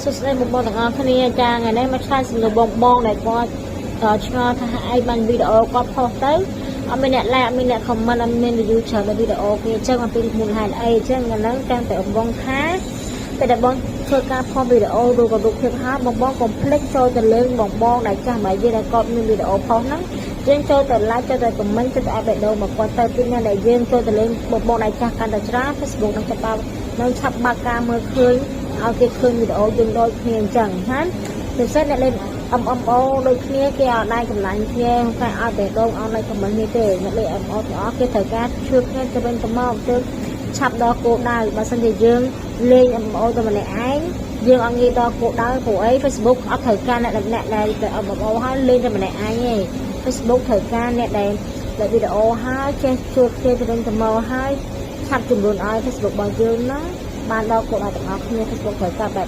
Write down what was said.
សុស្ដីបងប្អូនទាំងអស់គ្នាចាថ្ងៃនេះមកឆ្លើយសំណួរបងដែលគាត់ឆ្ងល់ថាឯងបានវីដេអូគាត់ផុសទៅអត់មានអ្នក like អត់មានអ្នក comment អត់មាន view ច្រើនដល់វីដេអូគេអញ្ចឹងអំពីមូលហេតុអីអញ្ចឹងឥឡូវតាមតែបងថាពេលដែលបងធ្វើការផុសវីដេអូឬក៏រូបភាពហើយបងកុំភ្លេចចូលទៅលើបងដែលចាស់បើយើងដែលគាត់មានវីដេអូផុសហ្នឹងយើងចូលទៅ like ចូលទៅ comment ចូលទៅឲ្យបេះដូងមកគាត់ទៅពីអ្នកដែលយើងចូលទៅលេងបងដែលចាស់កាន់តែច្រើន Facebook នឹងចាប់បាននៅឆាប់បើកការមើលឃើញឲ្យគេឃើញវីដេអូយើងដូចគ្នាអញ្ចឹងណាពិសេសអ្នកលេង MMO ដូចគ្នាគេអត់ដែរកម្លាញ់គ្នាតែឲ្យបេះដូងឲ្យ like comment នេះទេអ្នកលេង MMO ទាំងអស់គេត្រូវការជួយគ្នាទៅវិញទៅមកទៅឆាប់ដល់គោលដៅបើមិនជាយើងលេង MMO តែម្នាក់ឯងយើងអត់ងាយដល់គោលដៅព្រោះអី Facebook អត់ត្រូវការអ្នកដែលទៅ MMO ហើយលេងតែម្នាក់ឯងទេ Facebook ត្រូវការអ្នកដែលវីដេអូហើយចេះជួយគ្នាទៅវិញទៅមកហើយឆាប់ជំរុញឲ្យ Facebook របស់យើងណាបានដល់គោលដៅទាំងអស់គ្នា Facebook ត្រូវការបែប